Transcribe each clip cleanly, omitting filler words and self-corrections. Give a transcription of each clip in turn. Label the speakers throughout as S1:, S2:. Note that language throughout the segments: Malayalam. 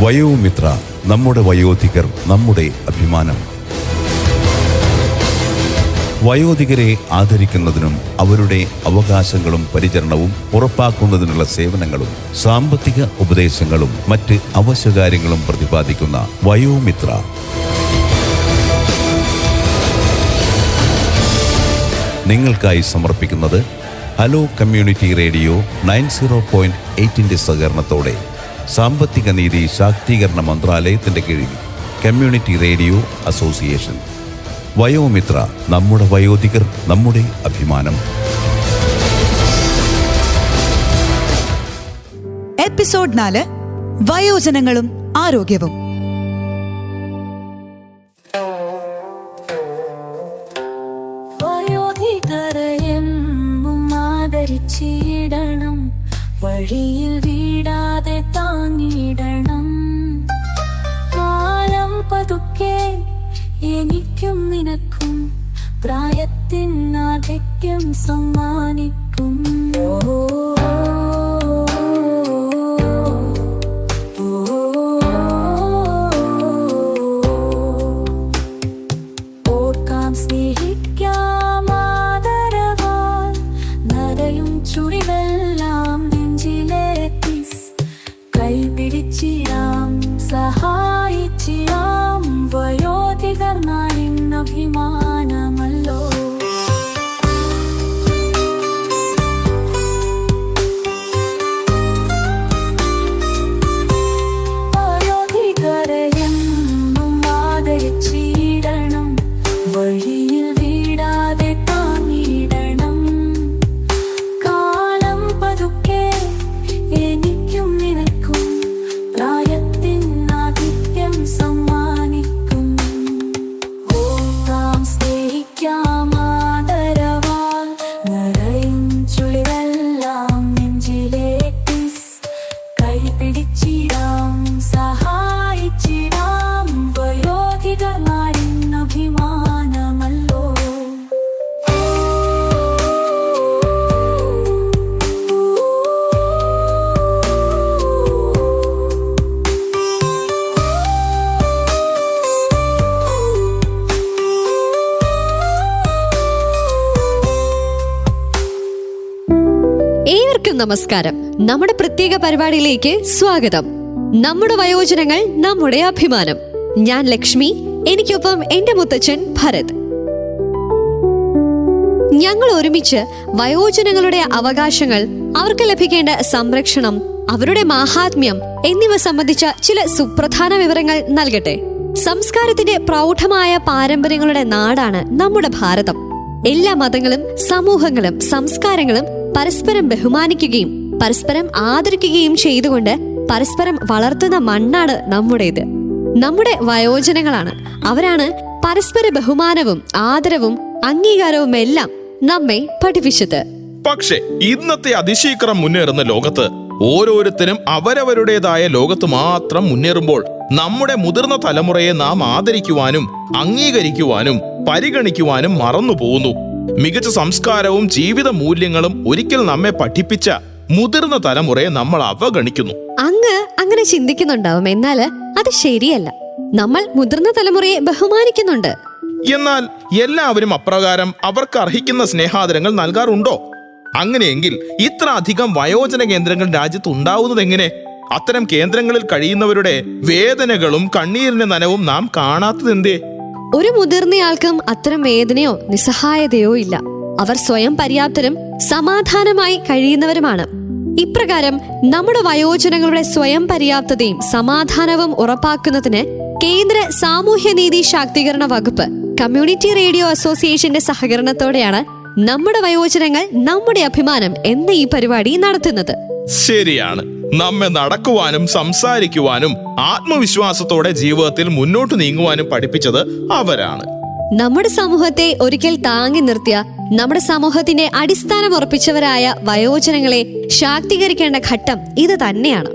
S1: വയോമിത്ര, നമ്മുടെ വയോധികർ നമ്മുടെ അഭിമാനം. വയോധികരെ ആദരിക്കുന്നതിനും അവരുടെ അവകാശങ്ങളും പരിചരണവും ഉറപ്പാക്കുന്നതിനുള്ള സേവനങ്ങളും സാമ്പത്തിക ഉപദേശങ്ങളും മറ്റ് അവശ്യകാര്യങ്ങളും പ്രതിപാദിക്കുന്ന വയോമിത്ര. നിങ്ങൾക്കായി സമർപ്പിക്കുന്നത് ഹലോ കമ്മ്യൂണിറ്റി റേഡിയോ 90.8 സഹകരണത്തോടെ സാമ്പത്തിക നീതി ശാക്തീകരണ മന്ത്രാലയത്തിന്റെ കീഴിൽ കമ്മ്യൂണിറ്റി റേഡിയോ അസോസിയേഷൻ. വയോമിത്ര, നമ്മുടെ വയോധികർ നമ്മുടെ അഭിമാനം.
S2: എപ്പിസോഡ് 4, വയോജനങ്ങളും ആരോഗ്യവും.
S3: ആദരിച്ചിടണം, വഴിയിൽ വീടാതെ താങ്ങിടണം. കാലം പതുക്കെ എനിക്കും നിനക്കും പ്രായത്തിനാധിക്യം സമ്മാനിക്കും. ഓർക്കാം, സ്നേഹിക്കാം, ആദരവാൽ നരയും ചുടിവെല്ലാം നെഞ്ചിലേറ്റി കൈപിടിച്ചിടാം, സഹായിച്ചിടാം. വയോധികർ നാടിൻ അഭിമാനമല്ലോ. വയോധികരെ എന്നും ആദരിച്ചിടണം, വഴിയിൽ വീടാതെ താങ്ങിടണം. കാലം പതുക്കെ എനിക്കും നിനക്കും പ്രായത്തിനാധിക്യം സമ്മാനിക്കും. ഓർക്കാം, സ്നേഹിക്കാം, ആദരവാൽ നിറയും ചുളിവെല്ലാം നെഞ്ചിലേറ്റി കൈപിടിച്ചിടാം, സഹായിച്ചിടാം. വയോധികർ നാടിൻ അഭിമാനമല്ലോ.
S4: ഏവർക്കും നമസ്കാരം. നമ്മുടെ പ്രത്യേക പരിപാടിയിലേക്ക് സ്വാഗതം. നമ്മുടെ വയോജനങ്ങൾ നമ്മുടെ അഭിമാനം. ഞാൻ ലക്ഷ്മി, എനിക്കൊപ്പം എന്റെ മുത്തച്ഛൻ ഭരത്. ഞങ്ങൾ ഒരുമിച്ച് വയോജനങ്ങളുടെ അവകാശങ്ങൾ, അവർക്ക് ലഭിക്കേണ്ട സംരക്ഷണം, അവരുടെ മാഹാത്മ്യം എന്നിവ സംബന്ധിച്ച ചില സുപ്രധാന വിവരങ്ങൾ നൽകട്ടെ. സംസ്കാരത്തിന്റെ പ്രൗഢമായ പാരമ്പര്യങ്ങളുടെ നാടാണ് നമ്മുടെ ഭാരതം. എല്ലാ മതങ്ങളും സമൂഹങ്ങളും സംസ്കാരങ്ങളും പരസ്പരം ബഹുമാനിക്കുകയും പരസ്പരം ആദരിക്കുകയും ചെയ്തുകൊണ്ട് പരസ്പരം വളർത്തുന്ന മണ്ണാണ് നമ്മുടേത്. നമ്മുടെ വയോജനങ്ങളാണ്. അവരാണ് പരസ്പര ബഹുമാനവും ആദരവും അംഗീകാരവും എല്ലാം നമ്മെ പഠിപ്പിച്ചത്.
S5: പക്ഷേ ഇന്നത്തെ അതിശീഘ്രം മുന്നേറുന്ന ലോകത്ത് ഓരോരുത്തരും അവരവരുടേതായ ലോകത്ത് മാത്രം മുന്നേറുമ്പോൾ നമ്മുടെ മുതിർന്ന തലമുറയെ നാം ആദരിക്കുവാനും അംഗീകരിക്കുവാനും പരിഗണിക്കുവാനും മറന്നുപോകുന്നു. മികച്ച സംസ്കാരവും ജീവിത മൂല്യങ്ങളും ഒരിക്കൽ നമ്മെ പഠിപ്പിച്ച മുതിർന്ന തലമുറയെ നമ്മൾ അവഗണിക്കുന്നു.
S4: അങ്ങനെ ചിന്തിക്കുന്നുണ്ടാവും, എന്നാൽ അത് ശരിയല്ല. നമ്മൾ മുതിർന്ന തലമുറയെ ബഹുമാനിക്കുന്നുണ്ട്.
S5: എന്നാൽ എല്ലാവരും അപ്രകാരം അവർക്ക് അർഹിക്കുന്ന സ്നേഹാദരങ്ങൾ നൽകാറുണ്ടോ? അങ്ങനെയെങ്കിൽ ഇത്ര അധികം വയോജന കേന്ദ്രങ്ങൾ രാജ്യത്ത് ഉണ്ടാവുന്നത് എങ്ങനെ? അത്തരം കേന്ദ്രങ്ങളിൽ കഴിയുന്നവരുടെ വേദനകളും കണ്ണീരിന്റെ നനവും നാം കാണാത്തതെന്തേ?
S4: ഒരു മുതിർന്നയാൾക്കും അത്തരം വേദനയോ നിസ്സഹായതയോ ഇല്ല. അവർ സ്വയം പര്യാപ്തരും സമാധാനമായി കഴിയുന്നവരുമാണ്. ഇപ്രകാരം നമ്മുടെ വയോജനങ്ങളുടെ സ്വയം പര്യാപ്തതയും സമാധാനവും ഉറപ്പാക്കുന്നതിന് കേന്ദ്ര സാമൂഹ്യനീതി ശാക്തീകരണ വകുപ്പ് കമ്മ്യൂണിറ്റി റേഡിയോ അസോസിയേഷന്റെ സഹകരണത്തോടെയാണ് നമ്മുടെ വയോജനങ്ങൾ നമ്മുടെ അഭിമാനം എന്ന ഈ പരിപാടി നടത്തുന്നത്.
S5: ശരിയാണ്. നമ്മെ നടക്കുവാനും സംസാരിക്കുവാനും ആത്മവിശ്വാസത്തോടെ ജീവിതത്തിൽ മുന്നോട്ട് നീങ്ങുവാനും പഠിപ്പിച്ചത് അവരാണ്.
S4: നമ്മുടെ സമൂഹത്തെ ഒരിക്കൽ താങ്ങി നിർത്തിയ, നമ്മുടെ സമൂഹത്തിന്റെ അടിസ്ഥാനം ഉറപ്പിച്ചവരായ വയോജനങ്ങളെ ശാക്തീകരിക്കേണ്ട ഘട്ടം ഇത് തന്നെയാണ്.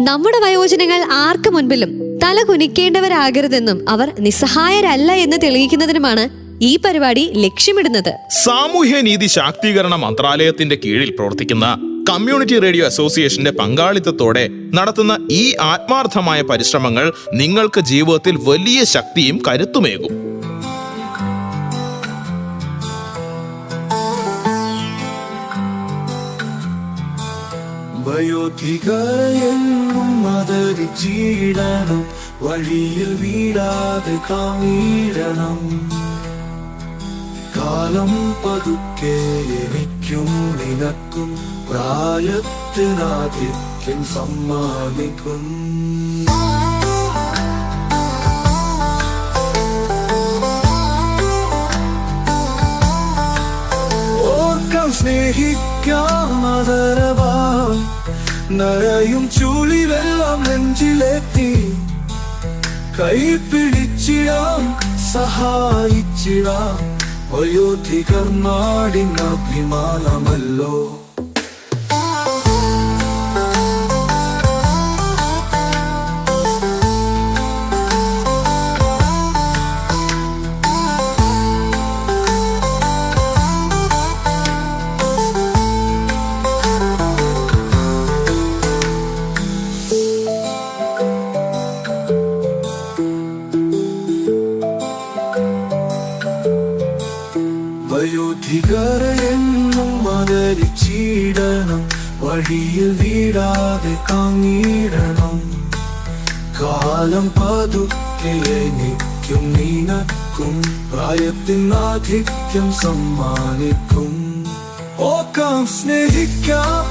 S4: നമ്മുടെ വയോജനങ്ങൾ ആർക്കു മുൻപിലും തല കുനിക്കേണ്ടവരാകരുതെന്നും അവർ നിസ്സഹായരല്ല എന്ന് തെളിയിക്കുന്നതിനുമാണ് ഈ പരിപാടി ലക്ഷ്യമിടുന്നത്.
S5: സാമൂഹ്യനീതി ശാക്തീകരണ മന്ത്രാലയത്തിന്റെ കീഴിൽ പ്രവർത്തിക്കുന്ന കമ്മ്യൂണിറ്റി റേഡിയോ അസോസിയേഷന്റെ പങ്കാളിത്തത്തോടെ നടത്തുന്ന ഈ ആത്മാർത്ഥമായ പരിശ്രമങ്ങൾ നിങ്ങൾക്ക് ജീവിതത്തിൽ വലിയ ശക്തിയും കരുത്തുമേകും.
S6: വയോധികരെന്നും ആദരിച്ചിടണം, വഴിയിൽ വീഴാതെ താങ്ങിടണം. കാലം പതുക്കെ എനിക്കും നിനക്കും പ്രായത്തിനാധിക്യം സമ്മാനിക്കും. ഓർക്കാം സ്നേഹിക്കാം ആദരവായി, നരയും ചുളിവെല്ലാം നെഞ്ചിലെത്തി. കൈപിടിച്ചിടാം സഹായിച്ചിടാം, വയോധികർ നാടിൻ അഭിമാനമല്ലോ. വയോധികരെന്നും ആദരിച്ചിടണം, വഴിയിൽ വീഴാതെ താങ്ങിടണം. കാലം പതുക്കെ എനിക്കും നിനക്കും പ്രായത്തിനാധിക്യം സമ്മാനിക്കും. ഓക്കാം സ്നേഹിക്കാം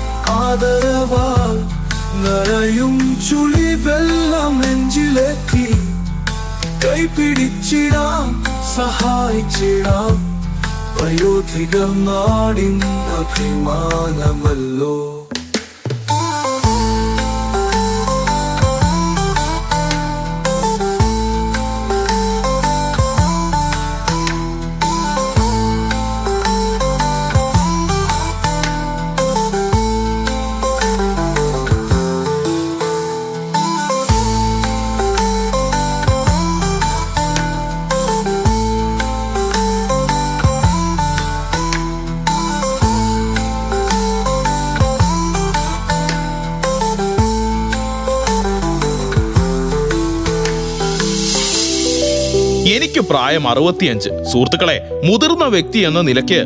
S6: ആദരവാൽ, നരയും ചുളിവെല്ലാം നെഞ്ചിലെത്തി. കൈപിടിച്ചിടാം സഹായിച്ചിടാം, വയോധികർ നാടിൻ അഭിമാനമല്ലോ.
S5: എനിക്ക് പ്രായം 65. സുഹൃത്തുക്കളെ, മുതിർന്ന വ്യക്തി എന്ന നിലയ്ക്ക്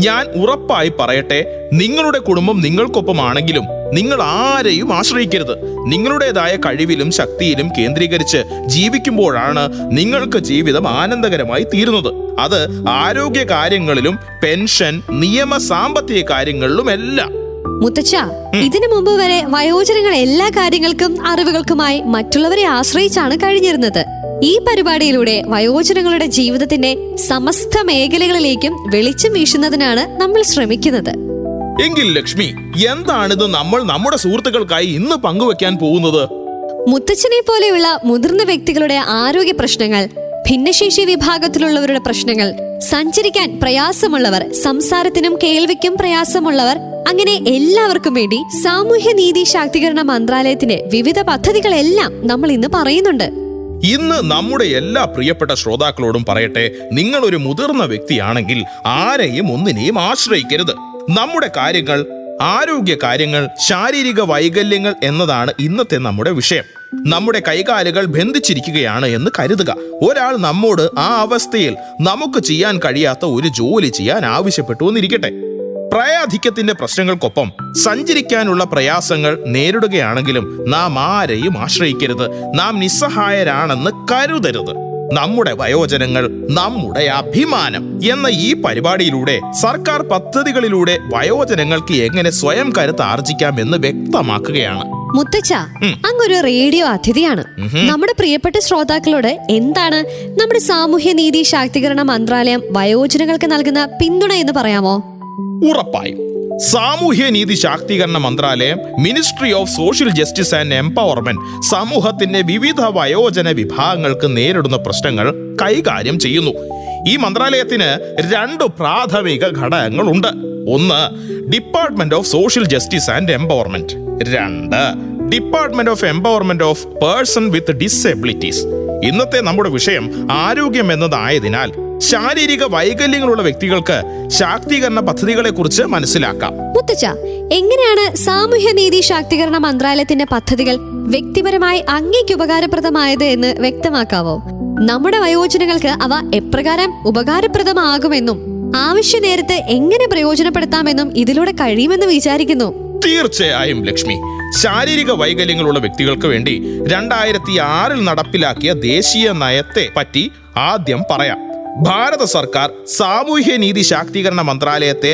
S5: ഞാൻ ഉറപ്പായി പറയട്ടെ, നിങ്ങളുടെ കുടുംബം നിങ്ങൾക്കൊപ്പമാണെങ്കിലും നിങ്ങൾ ആരെയും ആശ്രയിക്കരുത്. നിങ്ങളുടേതായ കഴിവിലും ശക്തിയിലും കേന്ദ്രീകരിച്ച് ജീവിക്കുമ്പോഴാണ് നിങ്ങൾക്ക് ജീവിതം ആനന്ദകരമായി തീരുന്നത്. അത് ആരോഗ്യ കാര്യങ്ങളിലും പെൻഷൻ, നിയമ സാമ്പത്തിക കാര്യങ്ങളിലുമെല്ലാം.
S4: മുത്തച്ഛ, ഇതിനു മുമ്പ് വരെ വയോജനങ്ങൾ എല്ലാ കാര്യങ്ങൾക്കും അറിവുകൾക്കുമായി മറ്റുള്ളവരെ ആശ്രയിച്ചാണ് കഴിഞ്ഞിരുന്നത്. ഈ പരിപാടിയിലൂടെ വയോജനങ്ങളുടെ ജീവിതത്തിന്റെ സമസ്ത മേഖലകളിലേക്കും വെളിച്ചം വീശുന്നതിനാണ് നമ്മൾ ശ്രമിക്കുന്നത്.
S5: എങ്കിൽ ലക്ഷ്മി, എന്താണിത് നമ്മൾ നമ്മുടെ സുഹൃത്തുക്കൾക്കായി ഇന്ന് പങ്കുവെക്കാൻ പോകുന്നത്?
S4: മുത്തച്ഛനെ പോലെയുള്ള മുതിർന്ന വ്യക്തികളുടെ ആരോഗ്യ പ്രശ്നങ്ങൾ, ഭിന്നശേഷി വിഭാഗത്തിലുള്ളവരുടെ പ്രശ്നങ്ങൾ, സഞ്ചരിക്കാൻ പ്രയാസമുള്ളവർ, സംസാരത്തിനും കേൾവിക്കും പ്രയാസമുള്ളവർ, അങ്ങനെ എല്ലാവർക്കും വേണ്ടി സാമൂഹ്യനീതി ശാക്തീകരണ മന്ത്രാലയത്തിന്റെ വിവിധ പദ്ധതികളെല്ലാം നമ്മൾ ഇന്ന് പറയുന്നുണ്ട്.
S5: ഇന്ന് നമ്മുടെ എല്ലാ പ്രിയപ്പെട്ട ശ്രോതാക്കളോടും പറയട്ടെ, നിങ്ങൾ ഒരു മുതിർന്ന വ്യക്തിയാണെങ്കിൽ ആരെയും ഒന്നിനെയും ആശ്രയിക്കരുത്. നമ്മുടെ കാര്യങ്ങൾ, ആരോഗ്യ കാര്യങ്ങൾ, ശാരീരിക വൈകല്യങ്ങൾ എന്നതാണ് ഇന്നത്തെ നമ്മുടെ വിഷയം. നമ്മുടെ കൈകാലുകൾ ബന്ധിച്ചിരിക്കുകയാണ് എന്ന് കരുതുക. ഒരാൾ നമ്മോട് ആ അവസ്ഥയിൽ നമുക്ക് ചെയ്യാൻ കഴിയാത്ത ഒരു ജോലി ചെയ്യാൻ ആവശ്യപ്പെട്ടു എന്നിരിക്കട്ടെ. പ്രായാധിക്യത്തിന്റെ പ്രശ്നങ്ങൾക്കൊപ്പം സഞ്ചരിക്കാനുള്ള പ്രയാസങ്ങൾ നേരിടുകയാണെങ്കിലും നാം ആരെയും ആശ്രയിക്കരുത്. നാം നിസ്സഹായരാണെന്ന് കരുതരുത്. നമ്മുടെ വയോജനങ്ങൾ നമ്മുടെ അഭിമാനം എന്ന ഈ പരിപാടിയിലൂടെ സർക്കാർ പദ്ധതികളിലൂടെ വയോജനങ്ങൾക്ക് എങ്ങനെ സ്വയം കരുത്ത് ആർജിക്കാമെന്ന് വ്യക്തമാക്കുകയാണ്.
S4: മുത്തച്ഛ, അങ്ങൊരു റേഡിയോ അതിഥിയാണ്. നമ്മുടെ പ്രിയപ്പെട്ട ശ്രോതാക്കളോട് എന്താണ് നമ്മുടെ സാമൂഹ്യനീതി ശാക്തീകരണ മന്ത്രാലയം വയോജനങ്ങൾക്ക് നൽകുന്ന പിന്തുണ എന്ന് പറയാമോ?
S5: ഉറപ്പായും. സാമൂഹ്യനീതി ശാക്തീകരണ മന്ത്രാലയം, ministry of social justice and empowerment സമൂഹത്തിന്റെ വിവിധ വയോജന വിഭാഗങ്ങൾക്ക് നേരിടുന്ന പ്രശ്നങ്ങൾ കൈകാര്യം ചെയ്യുന്നു. ഈ മന്ത്രാലയത്തിന് 2 പ്രാഥമിക ഘടകങ്ങളുണ്ട്. 1, department of social justice and empowerment. 2, department of empowerment of person with disabilities. ഇന്നത്തെ നമ്മുടെ വിഷയം ആരോഗ്യം എന്നതായതിനാൽ ശാരീരിക വൈകല്യങ്ങളുള്ള വ്യക്തികൾക്ക് ശാക്തീകരണ പദ്ധതികളെ കുറിച്ച് മനസ്സിലാക്കാം.
S4: മുത്തച്ഛ, എങ്ങനെയാണ് സാമൂഹ്യനീതി ശാക്തീകരണ മന്ത്രാലയത്തിന്റെ പദ്ധതികൾ വ്യക്തിപരമായി അങ്ങേക്ക് ഉപകാരപ്രദമായത് എന്ന് വ്യക്തമാക്കാവോ? നമ്മുടെ വയോജനങ്ങൾക്ക് അവ എപ്രകാരം ഉപകാരപ്രദമാകുമെന്നും ആവശ്യ നേരത്ത് എങ്ങനെ പ്രയോജനപ്പെടുത്താമെന്നും ഇതിലൂടെ കഴിയുമെന്ന് വിചാരിക്കുന്നു.
S5: തീർച്ചയായും ലക്ഷ്മി, ശാരീരിക വൈകല്യങ്ങളുള്ള വ്യക്തികൾക്ക് വേണ്ടി 2006 നടപ്പിലാക്കിയ ദേശീയ നയത്തെ പറ്റി ആദ്യം പറയാം. ഭാരത സർക്കാർ സാമൂഹ്യനീതി ശാക്തീകരണ മന്ത്രാലയത്തെ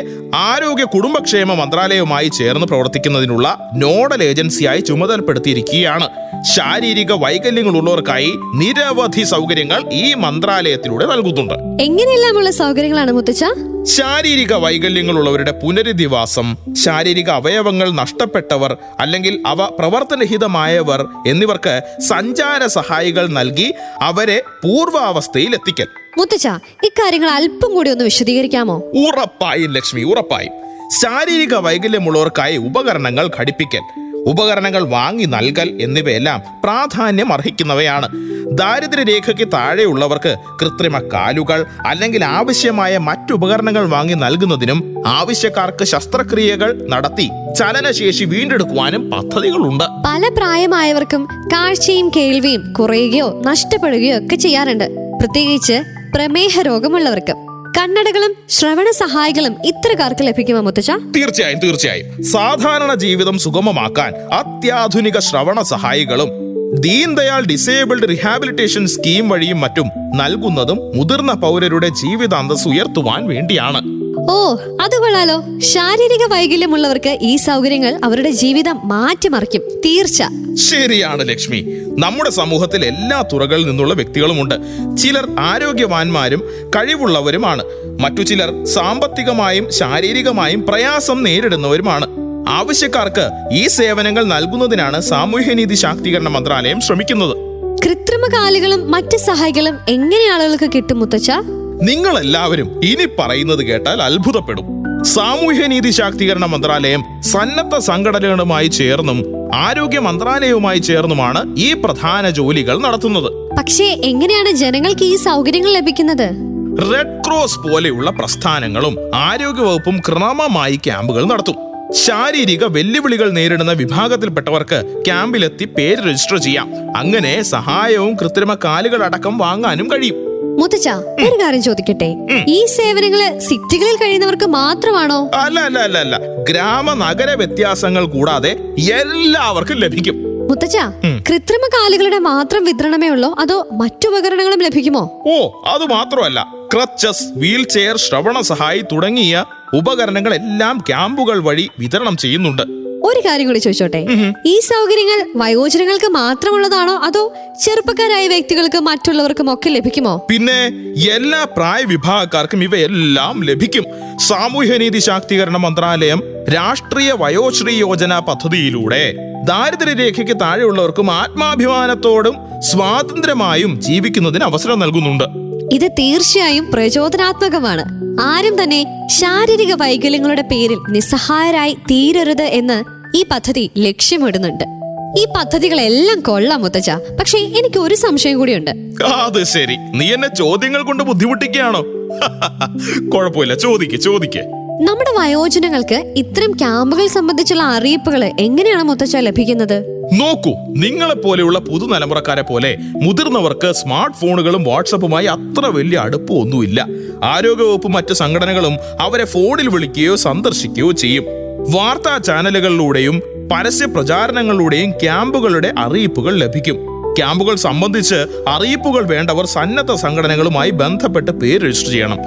S5: ആരോഗ്യ കുടുംബക്ഷേമ മന്ത്രാലയവുമായി ചേർന്ന് പ്രവർത്തിക്കുന്നതിനുള്ള നോഡൽ ഏജൻസിയായി ചുമതലപ്പെടുത്തിയിരിക്കുകയാണ്. ശാരീരിക വൈകല്യങ്ങളുള്ളവർക്കായി നിരവധി സൗകര്യങ്ങൾ ഈ മന്ത്രാലയത്തിലൂടെ നൽകുന്നുണ്ട്.
S4: എങ്ങനെയെല്ലാമുള്ള സൗകര്യങ്ങളാണ് മുത്തച്ഛ?
S5: ശാരീരിക വൈകല്യങ്ങളുള്ളവരുടെ പുനരധിവാസം, ശാരീരിക അവയവങ്ങൾ നഷ്ടപ്പെട്ടവർ അല്ലെങ്കിൽ അവ പ്രവർത്തനരഹിതമായവർ എന്നിവർക്ക് സഞ്ചാര സഹായികൾ നൽകി അവരെ പൂർവാവസ്ഥയിൽ എത്തിക്കൽ.
S4: മുത്തച്ഛ, ഇക്കാര്യങ്ങൾ അല്പം കൂടി ഒന്ന് വിശദീകരിക്കാമോ?
S5: ഉറപ്പായും ലക്ഷ്മി, ഉറപ്പായും. ശാരീരിക വൈകല്യമുള്ളവർക്കായി ഉപകരണങ്ങൾ ഘടിപ്പിക്കൽ, ഉപകരണങ്ങൾ വാങ്ങി നൽകൽ എന്നിവയെല്ലാം പ്രാധാന്യം അർഹിക്കുന്നവയാണ്. ദാരിദ്ര്യരേഖയ്ക്ക് താഴെയുള്ളവർക്ക് കൃത്രിമ കാലുകൾ അല്ലെങ്കിൽ ആവശ്യമായ മറ്റുപകരണങ്ങൾ വാങ്ങി നൽകുന്നതിനും ആവശ്യക്കാർക്ക് ശസ്ത്രക്രിയകൾ നടത്തി ചലനശേഷി വീണ്ടെടുക്കുവാനും പദ്ധതികളുണ്ട്.
S4: പല പ്രായമായവർക്കും കാഴ്ചയും കേൾവിയും കുറയുകയോ നഷ്ടപ്പെടുകയോ ഒക്കെ ചെയ്യാറുണ്ട്. പ്രത്യേകിച്ച് പ്രമേഹ രോഗമുള്ളവർക്ക് കണ്ണടകളും ശ്രവണ സഹായികളും ഇത്തരക്കാർക്ക് ലഭിക്കുമോ മുത്തച്ഛ?
S5: തീർച്ചയായും തീർച്ചയായും. സാധാരണ ജീവിതം സുഗമമാക്കാൻ അത്യാധുനിക ശ്രവണ സഹായികളും ദീൻദയാൽ ഡിസേബിൾഡ് റീഹാബിലിറ്റേഷൻ സ്കീം വഴിയും മറ്റും നൽകുന്നതും മുതിർന്ന പൗരരുടെ ജീവിതാന്തസ് ഉയർത്തുവാൻ വേണ്ടിയാണ്.
S4: ഓ, അത് കൊള്ളാലോ. ശാരീരിക വൈകല്യമുള്ളവർക്ക് ഈ സൗകര്യങ്ങൾ അവരുടെ ജീവിതം മാറ്റിമറിക്കും. തീർച്ച.
S5: ശരിയാണ് ലക്ഷ്മി. നമ്മുടെ സമൂഹത്തിൽ എല്ലാ തുറകളിൽ നിന്നുള്ള വ്യക്തികളുമുണ്ട്. ചിലർ ആരോഗ്യവാന്മാരും കഴിവുള്ളവരുമാണ്. മറ്റു ചിലർ സാമ്പത്തികമായും ശാരീരികമായും പ്രയാസം നേരിടുന്നവരുമാണ്. ആവശ്യക്കാർക്ക് ഈ സേവനങ്ങൾ നൽകുന്നതിനാണ് സാമൂഹ്യനീതി ശാക്തീകരണ മന്ത്രാലയം ശ്രമിക്കുന്നത്.
S4: കൃത്രിമ കാലുകളും മറ്റ് സഹായികളും എങ്ങനെ ആളുകൾക്ക് കിട്ടും മുത്തച്ഛ?
S5: നിങ്ങൾ എല്ലാവരും ഇനി പറയുന്നത് കേട്ടാൽ അത്ഭുതപ്പെടും. സാമൂഹ്യനീതി ശാക്തീകരണ മന്ത്രാലയം സന്നദ്ധ സംഘടനകളുമായി ചേർന്നും ആരോഗ്യ മന്ത്രാലയവുമായി ചേർന്നുമാണ് ഈ പ്രധാന ജോലികൾ നടത്തുന്നത്.
S4: പക്ഷേ എങ്ങനെയാണ് ജനങ്ങൾക്ക് ഈ സൗകര്യങ്ങൾ ലഭിക്കുന്നത്?
S5: റെഡ് ക്രോസ് പോലെയുള്ള പ്രസ്ഥാനങ്ങളും ആരോഗ്യവകുപ്പും ക്രമമായി ക്യാമ്പുകൾ നടത്തും. ശാരീരിക വെല്ലുവിളികൾ നേരിടുന്ന വിഭാഗത്തിൽപ്പെട്ടവർക്ക് ക്യാമ്പിലെത്തി പേര് രജിസ്റ്റർ ചെയ്യാം. അങ്ങനെ സഹായവും കൃത്രിമ കാലുകൾ അടക്കം വാങ്ങാനും കഴിയും.
S4: മുത്തച്ഛ, ഒരു കാര്യം ചോദിക്കട്ടെ, ഈ സേവനങ്ങള് സിറ്റികളിൽ കഴിയുന്നവർക്ക് മാത്രമാണോ?
S5: അല്ല അല്ല അല്ല അല്ല, ഗ്രാമ നഗര വ്യത്യാസങ്ങൾ കൂടാതെ എല്ലാവർക്കും ലഭിക്കും.
S4: മുത്തച്ഛ, കൃത്രിമ കാലുകളുടെ മാത്രം വിതരണമേ ഉള്ളോ അതോ മറ്റുപകരണങ്ങളും ലഭിക്കുമോ?
S5: ഓ, അത് മാത്രമല്ല, ക്രച്ചസ്, വീൽ ചെയർ, ശ്രവണ സഹായി തുടങ്ങിയ ഉപകരണങ്ങളെല്ലാം ക്യാമ്പുകൾ വഴി വിതരണം ചെയ്യുന്നുണ്ട്.
S4: ഒരു കാര്യം കൂടി ചോദിച്ചോട്ടെ, ഈ സൗകര്യങ്ങൾ വയോജനങ്ങൾക്ക് മാത്രമുള്ളതാണോ അതോ ചെറുപ്പക്കാരായ വ്യക്തികൾക്ക് മറ്റുള്ളവർക്കും ഒക്കെ ലഭിക്കുമോ?
S5: പിന്നെ എല്ലാ പ്രായ വിഭാഗക്കാർക്കും ഇവയെല്ലാം ലഭിക്കും. സാമൂഹ്യനീതി ശാക്തീകരണ മന്ത്രാലയം രാഷ്ട്രീയ വയോശ്രീ യോജന പദ്ധതിയിലൂടെ ദാരിദ്ര്യരേഖയ്ക്ക് താഴെയുള്ളവർക്കും ആത്മാഭിമാനത്തോടും സ്വാതന്ത്ര്യമായും ജീവിക്കുന്നതിന് അവസരം നൽകുന്നുണ്ട്.
S4: ഇത് തീർച്ചയായും പ്രചോദനാത്മകമാണ്. ആരും തന്നെ ശാരീരിക വൈകല്യങ്ങളുടെ പേരിൽ നിസ്സഹായരായി തീരരുത് എന്ന് ഈ പദ്ധതി ലക്ഷ്യമിടുന്നുണ്ട്. ഈ പദ്ധതികളെല്ലാം കൊള്ളാം മുത്തച്ഛ. പക്ഷേ എനിക്ക് ഒരു സംശയം കൂടിയുണ്ട്.
S5: അത് ശരി, നീ എന്നെ ചോദ്യങ്ങൾ കൊണ്ട് ബുദ്ധിമുട്ടിക്കുകയാണോ? കുഴപ്പമില്ല, ചോദിക്ക്.
S4: നമ്മുടെ വയോജനങ്ങൾക്ക് ഇത്തരം ക്യാമ്പുകൾ സംബന്ധിച്ചുള്ള അറിയിപ്പുകൾ എങ്ങനെയാണ് മുത്തച്ഛ ലഭിക്കുന്നത്?
S5: നോക്കൂ, നിങ്ങളെ പോലെയുള്ള പുതുതലമുറക്കാരെ പോലെ മുതിർന്നവർക്ക് സ്മാർട്ട് ഫോണുകളും വാട്സപ്പുമായി അത്ര വലിയ അടുപ്പമൊന്നുമില്ല. ആരോഗ്യവകുപ്പും മറ്റ് സംഘടനകളും അവരെ ഫോണിൽ വിളിക്കുകയോ സന്ദർശിക്കുകയോ ചെയ്യും. വാർത്താ ചാനലുകളിലൂടെയും പരസ്യ പ്രചാരണങ്ങളിലൂടെയും ക്യാമ്പുകളുടെ അറിയിപ്പുകൾ ലഭിക്കും. ക്യാമ്പുകൾ സംബന്ധിച്ച് അറിയിപ്പുകൾ വേണ്ടവർ സന്നദ്ധ സംഘടനകളുമായി ബന്ധപ്പെട്ട് പേര് രജിസ്റ്റർ ചെയ്യണം.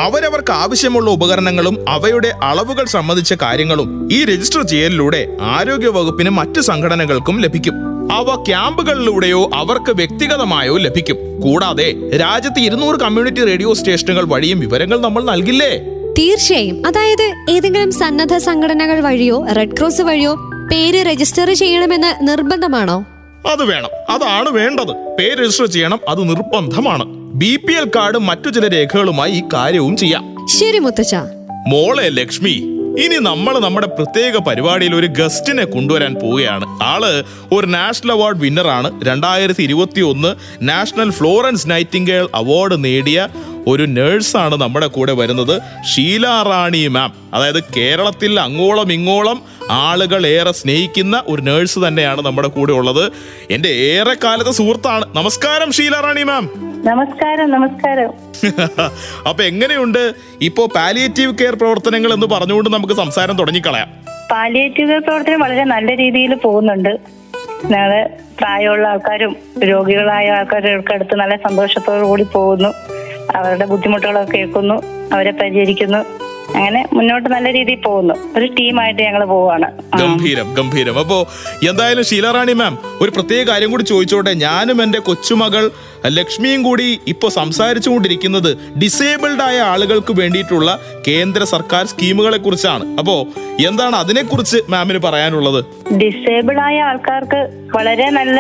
S5: അവരവർക്ക് ആവശ്യമുള്ള ഉപകരണങ്ങളും അവയുടെ അളവുകൾ സംബന്ധിച്ച കാര്യങ്ങളും ഈ രജിസ്റ്റർ ചെയ്യലിലൂടെ ആരോഗ്യവകുപ്പിനും മറ്റു സംഘടനകൾക്കും ലഭിക്കും. അവ ക്യാമ്പുകളിലൂടെയോ അവർക്ക് വ്യക്തിഗതമായോ ലഭിക്കും. കൂടാതെ രാജ്യത്ത് 200 കമ്മ്യൂണിറ്റി റേഡിയോ സ്റ്റേഷനുകൾ വഴിയും വിവരങ്ങൾ നമ്മൾ നൽകില്ലേ?
S4: തീർച്ചയായും. അതായത് ഏതെങ്കിലും സന്നദ്ധ സംഘടനകൾ വഴിയോ റെഡ് ക്രോസ് വഴിയോ പേര് രജിസ്റ്റർ ചെയ്യണമെന്ന് നിർബന്ധമാണോ?
S5: അത് വേണം, അതാണ് വേണ്ടത്. പേര് രജിസ്റ്റർ ചെയ്യണം, അത് നിർബന്ധമാണ്. BPL കാർഡും മറ്റു ചില രേഖകളുമായി ഈ കാര്യവും ചെയ്യാം.
S4: ശരി മുത്തച്ഛ.
S5: മോളെ ലക്ഷ്മി, ഇനി നമ്മൾ നമ്മുടെ പ്രത്യേക പരിപാടിയിൽ ഒരു ഗസ്റ്റിനെ കൊണ്ടുവരാൻ പോവുകയാണ്. ആള് ഒരു നാഷണൽ അവാർഡ് വിന്നറാണ്. 2021 നാഷണൽ ഫ്ലോറൻസ് നൈറ്റിംഗേൽ അവാർഡ് നേടിയ ഒരു നേഴ്സാണ് നമ്മുടെ കൂടെ വരുന്നത്, ഷീല റാണി മാം. അതായത് കേരളത്തിൽ അങ്ങോളം ഇങ്ങോളം ആളുകൾ ഏറെ സ്നേഹിക്കുന്ന ഒരു നേഴ്സ് തന്നെയാണ് നമ്മുടെ കൂടെ ഉള്ളത്. എൻ്റെ ഏറെ കാലത്തെ സുഹൃത്താണ്. നമസ്കാരം ഷീല റാണി മാം.
S7: നമസ്കാരം.
S5: അപ്പൊ എങ്ങനെയുണ്ട് ഇപ്പോ പാലിയേറ്റീവ് കെയർ പ്രവർത്തനങ്ങൾ എന്ന് പറഞ്ഞുകൊണ്ട് നമുക്ക് സംസാരം തുടങ്ങിക്കളയാം.
S7: പാലിയേറ്റീവ് പ്രവർത്തനം വളരെ നല്ല രീതിയിൽ പോകുന്നുണ്ട്. ഞങ്ങള് പ്രായമുള്ള ആൾക്കാരും രോഗികളായ ആൾക്കാരുടെ അടുത്ത് നല്ല സന്തോഷത്തോടു കൂടി പോകുന്നു. അവരുടെ ബുദ്ധിമുട്ടുകളൊക്കെ കേൾക്കുന്നു, അവരെ പരിചരിക്കുന്നു. അങ്ങനെ മുന്നോട്ട് നല്ല രീതിയിൽ പോകുന്നു. ഒരു ടീമായിട്ട് ഞങ്ങൾ പോവാണ്.
S5: ഗംഭീരം. അപ്പോ എന്തായാലും ഷീലാറാണി മാം, ഒരു പ്രത്യേക കാര്യം കൂടി ചോദിച്ചോട്ടെ. ഞാനും എൻ്റെ കൊച്ചുമകൾ ലക്ഷ്മിയും കൂടി ഇപ്പൊ സംസാരിച്ചുകൊണ്ടിരിക്കുന്നത് ഡിസേബിൾഡ് ആയ ആളുകൾക്ക് വേണ്ടിയിട്ടുള്ള കേന്ദ്ര സർക്കാർ സ്കീമുകളെ കുറിച്ചാണ്. അപ്പോ എന്താണ് അതിനെക്കുറിച്ച് മാമിന് പറയാനുള്ളത്?
S7: ഡിസേബിൾ ആയ ആൾക്കാർക്ക് വളരെ നല്ല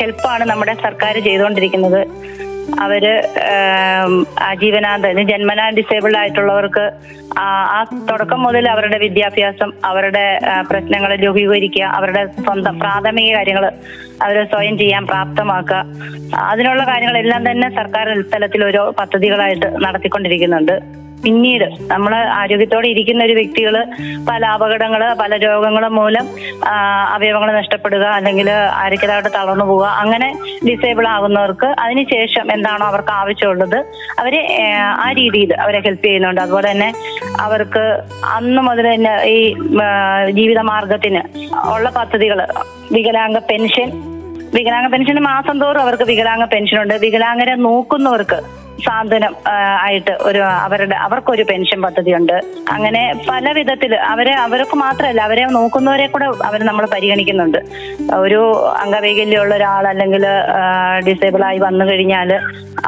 S7: ഹെൽപ്പാണ് നമ്മുടെ സർക്കാർ ചെയ്തുകൊണ്ടിരിക്കുന്നത്. അവര് ആജീവനാന്ത ജന്മനാ ഡിസേബിൾഡ് ആയിട്ടുള്ളവർക്ക് ആ തുടക്കം മുതൽ അവരുടെ വിദ്യാഭ്യാസം, അവരുടെ പ്രശ്നങ്ങൾ ലഘൂകരിക്കുക, അവരുടെ സ്വന്തം പ്രാഥമിക കാര്യങ്ങൾ അവരെ സ്വയം ചെയ്യാൻ പ്രാപ്തമാക്കുക, അതിനുള്ള കാര്യങ്ങളെല്ലാം തന്നെ സർക്കാർ തലത്തിൽ ഓരോ പദ്ധതികളായിട്ട് നടത്തിക്കൊണ്ടിരിക്കുന്നുണ്ട്. പിന്നീട് നമ്മൾ ആരോഗ്യത്തോടെ ഇരിക്കുന്ന ഒരു വ്യക്തികള് പല അപകടങ്ങള്, പല രോഗങ്ങളും മൂലം അവയവങ്ങൾ നഷ്ടപ്പെടുക, അല്ലെങ്കിൽ ആരോഗ്യമായിട്ട് തളർന്നു പോവുക, അങ്ങനെ ഡിസേബിൾ ആകുന്നവർക്ക് അതിനുശേഷം എന്താണോ അവർക്ക് ആവശ്യമുള്ളത് അവരെ ആ രീതിയിൽ അവരെ ഹെൽപ്പ് ചെയ്യുന്നുണ്ട്. അതുപോലെ തന്നെ അവർക്ക് അന്ന് മുതൽ തന്നെ ഈ ജീവിതമാർഗത്തിന് ഉള്ള പദ്ധതികൾ, വികലാംഗ പെൻഷന് മാസം തോറും അവർക്ക് വികലാംഗ പെൻഷനുണ്ട്. വികലാംഗരെ നോക്കുന്നവർക്ക് സാന്ത്വനം ആയിട്ട് അവർക്കൊരു പെൻഷൻ പദ്ധതിയുണ്ട്. അങ്ങനെ പല വിധത്തിൽ അവർക്ക് മാത്രമല്ല, അവരെ നോക്കുന്നവരെ കൂടെ നമ്മൾ പരിഗണിക്കുന്നുണ്ട്. ഒരു അംഗവൈകല്യമുള്ള ഒരാൾ അല്ലെങ്കിൽ ഡിസേബിൾ ആയി വന്നു കഴിഞ്ഞാൽ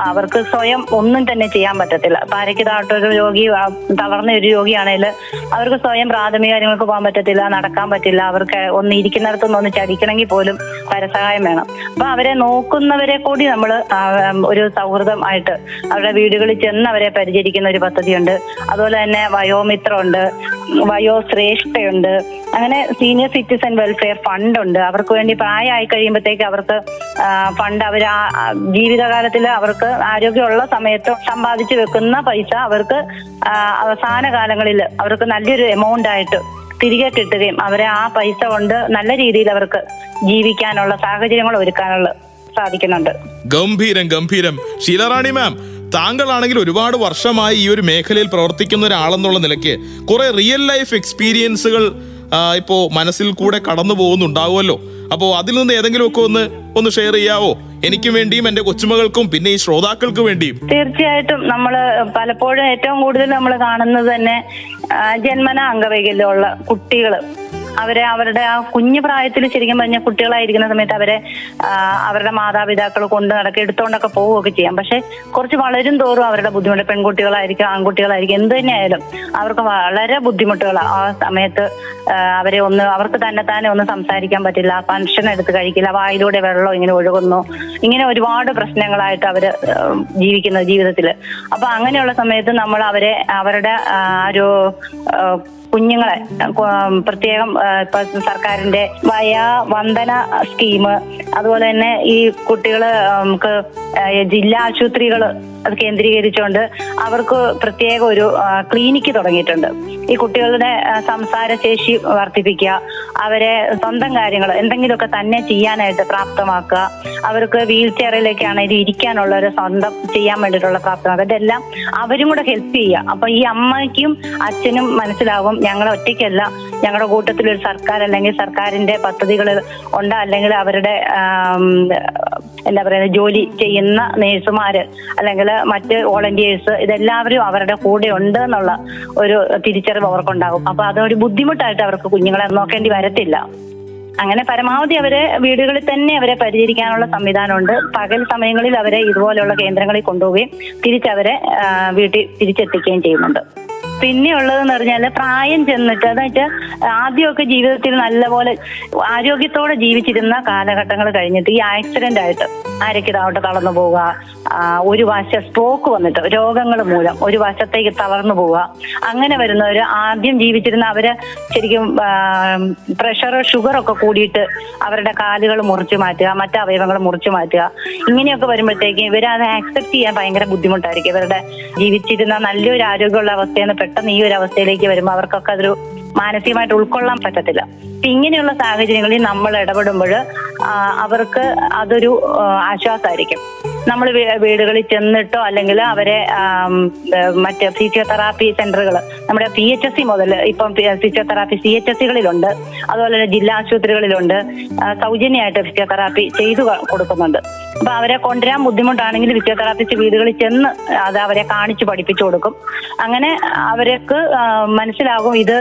S7: അവർക്ക് സ്വയം ഒന്നും തന്നെ ചെയ്യാൻ പറ്റത്തില്ല. പാരയ്ക്കതായിട്ടൊരു രോഗി, തളർന്ന ഒരു രോഗിയാണെങ്കിൽ അവർക്ക് സ്വയം പ്രാഥമിക കാര്യങ്ങൾക്ക് പോകാൻ പറ്റത്തില്ല, നടക്കാൻ പറ്റില്ല. അവർക്ക് ഒന്ന് ഇരിക്കുന്നിടത്തുനിന്ന് ഒന്ന് ചടിക്കണമെങ്കിൽ പോലും പരസഹായം വേണം. അപ്പൊ അവരെ നോക്കുന്നവരെ കൂടി നമ്മൾ ഒരു സൗഹൃദമായിട്ട് അവരുടെ വീടുകളിൽ ചെന്ന് അവരെ പരിചരിക്കുന്ന ഒരു പദ്ധതിയുണ്ട്. അതുപോലെ തന്നെ വയോമിത്രമുണ്ട്, വയോശ്രേഷ്ഠയുണ്ട്, അങ്ങനെ സീനിയർ സിറ്റിസൺ വെൽഫെയർ ഫണ്ട് ഉണ്ട്. അവർക്ക് വേണ്ടി പ്രായമായി കഴിയുമ്പോഴത്തേക്ക് അവർക്ക് ഫണ്ട് അവർ ജീവിതകാലത്തിൽ അവർക്ക് ആരോഗ്യമുള്ള സമയത്ത് സമ്പാദിച്ചു വെക്കുന്ന പൈസ അവർക്ക് അവസാന കാലങ്ങളിൽ അവർക്ക് നല്ലൊരു എമൗണ്ട് ആയിട്ട് തിരികെ കിട്ടുകയും അവരെ ആ പൈസ കൊണ്ട് നല്ല രീതിയിൽ അവർക്ക് ജീവിക്കാനുള്ള സാഹചര്യങ്ങൾ ഒരുക്കാനുള്ള സാധിക്കുന്നുണ്ട്.
S5: ഗംഭീരം. ഷീലാറാണി മാം, താങ്കളാണെങ്കിൽ ഒരുപാട് വർഷമായി ഈ ഒരു മേഖലയിൽ പ്രവർത്തിക്കുന്ന ഒരാളെന്നുള്ള നിലയ്ക്ക് കുറെ റിയൽ ലൈഫ് എക്സ്പീരിയൻസുകൾ ഇപ്പോ മനസ്സിൽ കൂടെ കടന്നു പോകുന്നുണ്ടാവുമല്ലോ. അപ്പോൾ അതിൽ നിന്ന് ഏതെങ്കിലുമൊക്കെ ഒന്ന് ഷെയർ ചെയ്യാവോ? എനിക്കും വേണ്ടിയും എന്റെ കൊച്ചുമകൾക്കും പിന്നെ ഈ ശ്രോതാക്കൾക്ക് വേണ്ടിയും.
S7: തീർച്ചയായിട്ടും. നമ്മൾ പലപ്പോഴും ഏറ്റവും കൂടുതൽ നമ്മൾ കാണുന്നത് തന്നെ ജന്മനാ അംഗവൈകല്യമുള്ള കുട്ടികൾ, അവരുടെ ആ കുഞ്ഞു പ്രായത്തിൽ ശരിക്കും പറഞ്ഞ കുട്ടികളായിരിക്കുന്ന സമയത്ത് അവരുടെ മാതാപിതാക്കൾ കൊണ്ട് എടുത്തോണ്ടൊക്കെ പോവുകയൊക്കെ ചെയ്യാം. പക്ഷെ കുറച്ച് വളരും തോറും അവരുടെ ബുദ്ധിമുട്ട്, പെൺകുട്ടികളായിരിക്കും ആൺകുട്ടികളായിരിക്കും, എന്ത് തന്നെയായാലും അവർക്ക് വളരെ ബുദ്ധിമുട്ടുകളാണ്. ആ സമയത്ത് അവർക്ക് തന്നെ ഒന്നും സംസാരിക്കാൻ പറ്റില്ല, ഭക്ഷണം എടുത്ത് കഴിക്കില്ല, വായിലൂടെ വെള്ളം ഇങ്ങനെ ഒഴുകുന്നു, ഇങ്ങനെ ഒരുപാട് പ്രശ്നങ്ങളായിട്ട് അവര് ജീവിക്കുന്ന ജീവിതത്തില്. അപ്പൊ അങ്ങനെയുള്ള സമയത്ത് നമ്മൾ അവരുടെ ഒരു കുഞ്ഞുങ്ങളെ പ്രത്യേകം ഇപ്പൊ സർക്കാരിന്റെ വന്ദന സ്കീം, അതുപോലെ തന്നെ ഈ കുട്ടികള് നമുക്ക് ജില്ലാ ആശുപത്രികൾ അത് കേന്ദ്രീകരിച്ചുകൊണ്ട് അവർക്ക് പ്രത്യേക ഒരു ക്ലിനിക്ക് തുടങ്ങിയിട്ടുണ്ട്. ഈ കുട്ടികളുടെ സംസാരശേഷി വർദ്ധിപ്പിക്കുക, അവരെ സ്വന്തം കാര്യങ്ങൾ എന്തെങ്കിലുമൊക്കെ തന്നെ ചെയ്യാനായിട്ട് പ്രാപ്തമാക്കുക, അവർക്ക് വീൽ ചെയറിലേക്കാണെങ്കിൽ ഇരിക്കാനുള്ള ഒരു സ്വന്തം ചെയ്യാൻ വേണ്ടിയിട്ടുള്ള പ്രാപ്തമാക്കുക, ഇതെല്ലാം അവരും കൂടെ ഹെൽപ്പ് ചെയ്യുക. അപ്പൊ ഈ അമ്മയ്ക്കും അച്ഛനും മനസ്സിലാകും ഞങ്ങൾ ഒറ്റയ്ക്കല്ല, ഞങ്ങളുടെ കൂട്ടത്തിൽ ഒരു സർക്കാർ അല്ലെങ്കിൽ സർക്കാരിന്റെ പദ്ധതികൾ ഉണ്ട്, അല്ലെങ്കിൽ അവരുടെ എന്താ പറയുക ജോലി ചെയ്യുന്ന നേഴ്സുമാര് അല്ലെങ്കിൽ മറ്റ് വോളണ്ടിയേഴ്സ് ഇതെല്ലാവരും അവരുടെ കൂടെ ഉണ്ട് എന്നുള്ള ഒരു തിരിച്ചറിവ് അവർക്കുണ്ടാകും. അപ്പൊ അതൊരു ബുദ്ധിമുട്ടായിട്ട് അവർക്ക് കുഞ്ഞുങ്ങളെ നോക്കേണ്ടി വരത്തില്ല. അങ്ങനെ പരമാവധി അവരെ വീടുകളിൽ തന്നെ അവരെ പരിചരിക്കാനുള്ള സംവിധാനമുണ്ട്. പകൽ സമയങ്ങളിൽ അവരെ ഇതുപോലെയുള്ള കേന്ദ്രങ്ങളിൽ കൊണ്ടുപോവുകയും തിരിച്ചവരെ വീട്ടിൽ തിരിച്ചെത്തിക്കുകയും ചെയ്യുന്നുണ്ട്. പിന്നെ ഉള്ളതെന്ന് പറഞ്ഞാൽ പ്രായം ചെന്നിട്ട്, എന്ന് വെച്ചാൽ ആദ്യമൊക്കെ ജീവിതത്തിൽ നല്ലപോലെ ആരോഗ്യത്തോടെ ജീവിച്ചിരുന്ന കാലഘട്ടങ്ങൾ കഴിഞ്ഞിട്ട് ഈ ആക്സിഡന്റ് ആയിട്ട് അരക്കിതാവട്ടെ തളർന്നു പോവുക, ഒരു വശം സ്ട്രോക്ക് വന്നിട്ട് രോഗങ്ങൾ മൂലം ഒരു വശത്തേക്ക് തളർന്നു പോവുക, അങ്ങനെ വരുന്നവർ ആദ്യം ജീവിച്ചിരുന്ന അവര് ശരിക്കും പ്രഷർ ഷുഗർ ഒക്കെ കൂടിയിട്ട് അവരുടെ കാലുകൾ മുറിച്ചു മാറ്റുക, മറ്റു അവയവങ്ങൾ മുറിച്ചു മാറ്റുക, ഇങ്ങനെയൊക്കെ വരുമ്പോഴത്തേക്കും ഇവർ അത് ആക്സെപ്റ്റ് ചെയ്യാൻ ഭയങ്കര ബുദ്ധിമുട്ടായിരിക്കും. ഇവരുടെ ജീവിച്ചിരുന്ന നല്ലൊരു ആരോഗ്യമുള്ള അവസ്ഥയിൽ നിന്ന് പെട്ടെന്ന് ഈ ഒരു അവസ്ഥയിലേക്ക് വരുമ്പോൾ അവർക്കൊക്കെ അതൊരു മാനസികമായിട്ട് ഉൾക്കൊള്ളാൻ പറ്റത്തില്ല. ഇങ്ങനെയുള്ള സാഹചര്യങ്ങളിൽ നമ്മൾ ഇടപെടുമ്പോൾ അവർക്ക് അതൊരു ആശ്വാസമായിരിക്കും. നമ്മൾ വീടുകളിൽ ചെന്നിട്ടോ അല്ലെങ്കിൽ അവരെ മറ്റ് ഫിസിയോതെറാപ്പി സെന്ററുകൾ, നമ്മുടെ PHSC മുതൽ ഇപ്പം ഫിസിയോതെറാപ്പി CHSCകളിലുണ്ട്, അതുപോലെ തന്നെ ജില്ലാ ആശുപത്രികളിലുണ്ട്, സൗജന്യമായിട്ട് ഫിസിയോതെറാപ്പി ചെയ്തു കൊടുക്കുന്നുണ്ട്. അപ്പൊ അവരെ കൊണ്ടുവരാൻ ബുദ്ധിമുട്ടാണെങ്കിൽ ഫിസിയോതെറാപ്പിസ്റ്റ് വീടുകളിൽ ചെന്ന് അത് അവരെ കാണിച്ചു പഠിപ്പിച്ചു കൊടുക്കും. അങ്ങനെ അവർക്ക് മനസ്സിലാകും ഇത്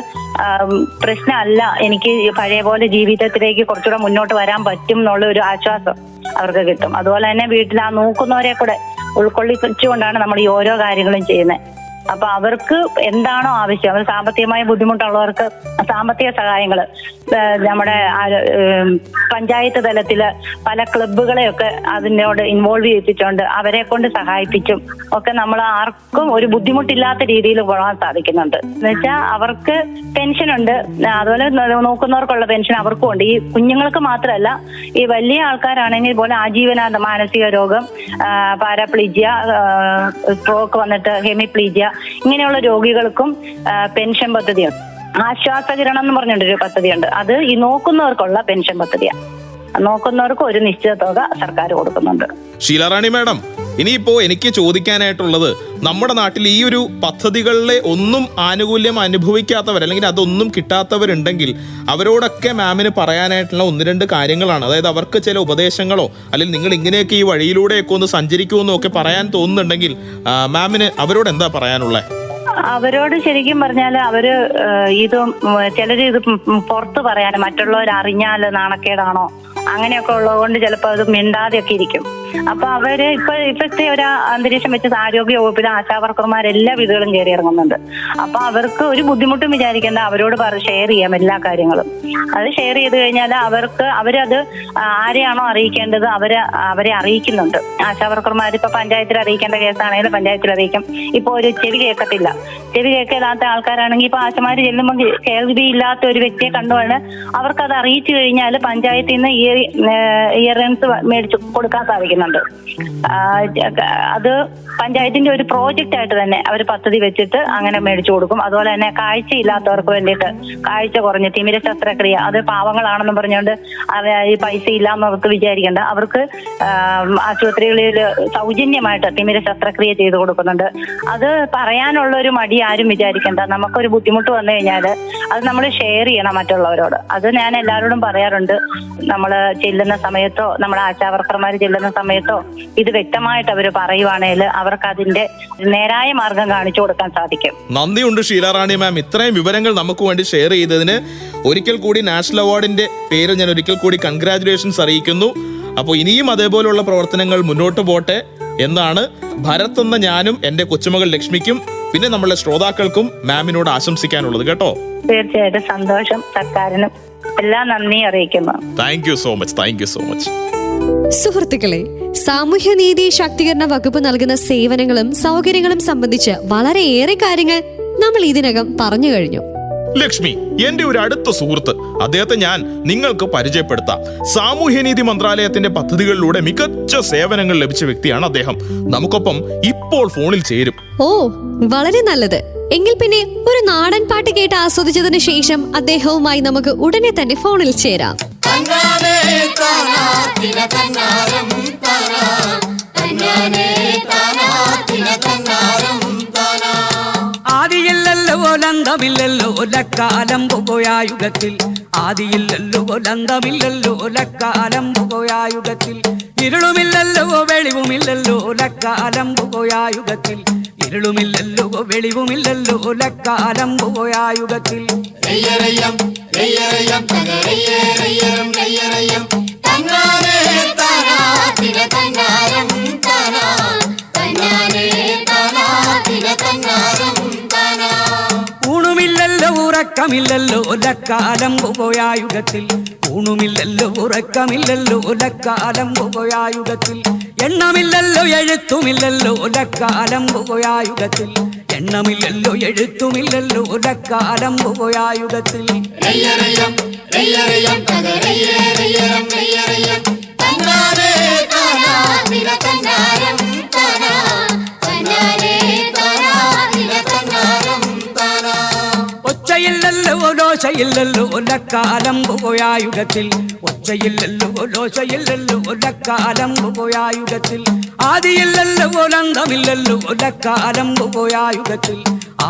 S7: പ്രശ്നമല്ല, എനിക്ക് പഴയ പോലെ ജീവിതത്തിലേക്ക് കുറച്ചുകൂടെ മുന്നോട്ട് വരാൻ പറ്റും എന്നുള്ള ഒരു ആശ്വാസം അവർക്ക് കിട്ടും. അതുപോലെ തന്നെ വീട്ടിൽ ആ നോക്കുന്നവരെ കൂടെ ഉൾക്കൊള്ളിച്ചുകൊണ്ടാണ് നമ്മൾ ഈ ഓരോ കാര്യങ്ങളും ചെയ്യുന്നത്. അപ്പൊ അവർക്ക് എന്താണോ ആവശ്യം, അവർ സാമ്പത്തികമായ ബുദ്ധിമുട്ടുള്ളവർക്ക് സാമ്പത്തിക സഹായങ്ങൾ നമ്മുടെ പഞ്ചായത്ത് തലത്തില് പല ക്ലബ്ബുകളെയൊക്കെ അതിനോട് ഇൻവോൾവ് ചെയ്യിപ്പിച്ചുകൊണ്ട് അവരെ കൊണ്ട് സഹായിപ്പിച്ചും ഒക്കെ നമ്മൾ ആർക്കും ഒരു ബുദ്ധിമുട്ടില്ലാത്ത രീതിയിൽ പോകാൻ സാധിക്കുന്നുണ്ട്. എന്നുവെച്ചാൽ അവർക്ക് പെൻഷനുണ്ട്, അതുപോലെ നോക്കുന്നവർക്കുള്ള പെൻഷൻ അവർക്കും ഉണ്ട്. ഈ കുഞ്ഞുങ്ങൾക്ക് മാത്രമല്ല, ഈ വലിയ ആൾക്കാരാണെങ്കിൽ പോലെ ആജീവനാന്ത മാനസിക രോഗം, പാരാപ്ലീജിയ, സ്ട്രോക്ക് വന്നിട്ട് ഹെമിപ്ലീജിയ, ഇങ്ങനെയുള്ള രോഗികൾക്കും പെൻഷൻ പദ്ധതിയുണ്ട്. ആശ്വാസകിരണം എന്ന് പറഞ്ഞൊരു പദ്ധതിയുണ്ട്. അത് ഈ നോക്കുന്നവർക്കുള്ള പെൻഷൻ പദ്ധതിയാണ്. നോക്കുന്നവർക്ക് ഒരു നിശ്ചിത തുക സർക്കാർ കൊടുക്കുന്നുണ്ട്.
S5: ഷീലാറാണി മാഡം, ഇനിയിപ്പോ എനിക്ക് ചോദിക്കാനായിട്ടുള്ളത്, നമ്മുടെ നാട്ടിൽ ഈ ഒരു പദ്ധതികളിലെ ഒന്നും ആനുകൂല്യം അനുഭവിക്കാത്തവർ അല്ലെങ്കിൽ അതൊന്നും കിട്ടാത്തവരുണ്ടെങ്കിൽ അവരോടൊക്കെ മാമിന് പറയാനായിട്ടുള്ള 1-2 കാര്യങ്ങളാണ്. അതായത് അവർക്ക് ചില ഉപദേശങ്ങളോ അല്ലെങ്കിൽ നിങ്ങൾ ഇങ്ങനെയൊക്കെ ഈ വഴിയിലൂടെയൊക്കെ ഒന്ന് സഞ്ചരിക്കുമെന്നോ ഒക്കെ പറയാൻ തോന്നുന്നുണ്ടെങ്കിൽ മാമിന് അവരോട് എന്താ പറയാനുള്ളത്?
S7: അവരോട് ശരിക്കും പറഞ്ഞാൽ അവര് ഇത് ചിലര് ഇത് പുറത്ത് പറയാൻ മറ്റുള്ളവർ അറിഞ്ഞാൽ നാണക്കേടാണോ അങ്ങനെയൊക്കെ ഉള്ളതുകൊണ്ട് ചിലപ്പോൾ അത് മിണ്ടാതെയൊക്കെ ഇരിക്കും. അപ്പൊ അവര് ഇപ്പോഴത്തെ ഒരു അന്തരീക്ഷം വെച്ച് ആരോഗ്യ വകുപ്പിലെ ആശാവർക്കർമാർ എല്ലാ വീടുകളും കയറി ഇറങ്ങുന്നുണ്ട്. അപ്പൊ അവർക്ക് ഒരു ബുദ്ധിമുട്ടും വിചാരിക്കേണ്ട, അവരോട് ഷെയർ ചെയ്യാം എല്ലാ കാര്യങ്ങളും. അത് ഷെയർ ചെയ്ത് കഴിഞ്ഞാൽ അവരത് ആരെയാണോ അറിയിക്കേണ്ടത് അവരെ അറിയിക്കുന്നുണ്ട്. ആശാവർക്കർമാർ ഇപ്പൊ പഞ്ചായത്തിൽ അറിയിക്കേണ്ട കേസാണെങ്കിലും പഞ്ചായത്തിൽ അറിയിക്കും. ഇപ്പൊ ഒരു ചെവി കേൾക്കാത്ത ആൾക്കാരാണെങ്കിൽ ഇപ്പൊ ആശമാര് ചെല്ലുമ്പോൾ കേൾവിയില്ലാത്ത ഒരു വ്യക്തിയെ കണ്ടുകൊണ്ട് അവർക്കത് അറിയിച്ചു കഴിഞ്ഞാൽ പഞ്ചായത്തിൽ നിന്ന് ഇയറിങ്സ് മേടിച്ചു കൊടുക്കാൻ സാധിക്കുന്നുണ്ട്. അത് പഞ്ചായത്തിന്റെ ഒരു പ്രോജക്റ്റ് ആയിട്ട് തന്നെ അവർ പദ്ധതി വെച്ചിട്ട് അങ്ങനെ മേടിച്ചു കൊടുക്കും. അതുപോലെ തന്നെ കാഴ്ചയില്ലാത്തവർക്ക് വേണ്ടിയിട്ട് കാഴ്ച കുറഞ്ഞ് തിമിര ശസ്ത്രക്രിയ, അത് പാവങ്ങളാണെന്ന് പറഞ്ഞുകൊണ്ട് ഈ പൈസ ഇല്ലാന്നവർക്ക് വിചാരിക്കേണ്ട, അവർക്ക് ആശുപത്രികളിൽ സൗജന്യമായിട്ട് തിമിര ശസ്ത്രക്രിയ ചെയ്തു കൊടുക്കുന്നുണ്ട്. അത് പറയാനുള്ള ഒരു മടി ആരും വിചാരിക്കേണ്ട. നമുക്കൊരു ബുദ്ധിമുട്ട് വന്നു കഴിഞ്ഞാൽ അത് നമ്മൾ ഷെയർ ചെയ്യണം മറ്റുള്ളവരോട്. അത് ഞാൻ എല്ലാവരോടും പറയാറുണ്ട്. നമ്മൾ ചെല്ലുന്ന സമയത്തോ നമ്മുടെ ആശാവർക്കർമാർ ചെല്ലുന്ന സമയത്തോ ഇത് വ്യക്തമായിട്ട് അവർ പറയുവാണെങ്കിൽ അവർക്ക് അതിന്റെ നേരായ മാർഗം കാണിച്ചു കൊടുക്കാൻ സാധിക്കും.
S5: നന്ദിയുണ്ട് ഷീലാറാണി മാം, ഇത്രയും വിവരങ്ങൾ നമുക്ക് വേണ്ടി ഷെയർ ചെയ്തതിന്. ഒരിക്കൽ കൂടി നാഷണൽ അവാർഡിന്റെ പേര് ഞാൻ ഒരിക്കൽ കൂടി കൺഗ്രാറ്റുലേഷൻസ് അറിയിക്കുന്നു. അപ്പോൾ ഇനിയും അതേപോലെയുള്ള പ്രവർത്തനങ്ങൾ മുന്നോട്ട് പോട്ടെ എന്നാണ് ഭരത് എന്ന ഞാനും എന്റെ കൊച്ചുമകൾ ലക്ഷ്മിക്കും പിന്നെ നമ്മളെ ശ്രോതാക്കൾക്കും മാമിനോട് ആശംസിക്കാനുള്ളത് കേട്ടോ.
S7: തീർച്ചയായിട്ടും സന്തോഷം. സർക്കാരിനും എല്ലാം നന്ദി അറിയിക്കുന്നു.
S5: Thank you so much.
S4: സുഹൃത്തുക്കളെ, സാമൂഹ്യനീതി ശാക്തീകരണ വകുപ്പ് നൽകുന്ന സേവനങ്ങളും സൗകര്യങ്ങളും സംബന്ധിച്ച് വളരെയേറെ കാര്യങ്ങൾ നമ്മൾ ഇതിനകം പറഞ്ഞു കഴിഞ്ഞു.
S5: ലക്ഷ്മി, എന്റെ ഒരു അടുത്ത സുഹൃത്ത്, അദ്ദേഹത്തെ ഞാൻ നിങ്ങൾക്ക് പരിചയപ്പെടുത്താം. സാമൂഹ്യനീതി മന്ത്രാലയത്തിന്റെ പദ്ധതികളിലൂടെ മികച്ച സേവനങ്ങൾ ലഭിച്ച വ്യക്തിയാണ് അദ്ദേഹം. നമുക്കൊപ്പം ഇപ്പോൾ ഫോണിൽ ചേരും.
S4: ഓ, വളരെ നല്ലത്. എങ്കിൽ പിന്നെ ഒരു നാടൻ പാട്ട് കേട്ട് ആസ്വദിച്ചതിന് ശേഷം അദ്ദേഹവുമായി നമുക്ക് ഉടനെ തന്നെ ഫോണിൽ ചേരാം.
S8: ആദിയില്ലല്ലോ ലന്തമില്ലല്ലോ ലക്കാലം പോയായുഗത്തിൽ, ആദിയില്ലല്ലോ ലന്തമില്ലല്ലോ ലക്കാലം പോയായുഗത്തിൽ, ഇരുളുമില്ലല്ലോ വെളിവുമില്ലല്ലോ ലക്കാലം പോയായുഗത്തിൽ, ഇരുളുമില്ലല്ലോ വെളിവുമില്ലല്ലോ ലക്കാലം പോയായുഗത്തിൽ.
S3: തന്നാരേ താനാ തിന തന്നാരം താനാ.
S8: ഉറക്കമില്ലല്ലോ ലക്കാലം പോയായുഗത്തിൽ ഊണുമില്ലല്ലോ ഉറക്കമില്ലല്ലോ ലക്കാലം പോയായുഗത്തിൽ എണ്ണമില്ലല്ലോ എഴുത്തുമില്ലല്ലോ ലക്കാലം പോയായുഗത്തിൽ എണ്ണമില്ലല്ലോ എഴുത്തുമില്ലല്ലോ ലക്കാലം പോയായുഗത്തിൽ ഒച്ചയില്ലല്ലോ ലോശയില്ലല്ലോ ലക്കാലം പോയായുഗത്തിൽ ഒച്ചയില്ലല്ലോ ലോശയില്ലല്ലോ ലക്കാലം പോയായുഗത്തിൽ ആദിയില്ലല്ലോ അന്തമില്ലല്ലോ ലക്കാലം പോയായുഗത്തിൽ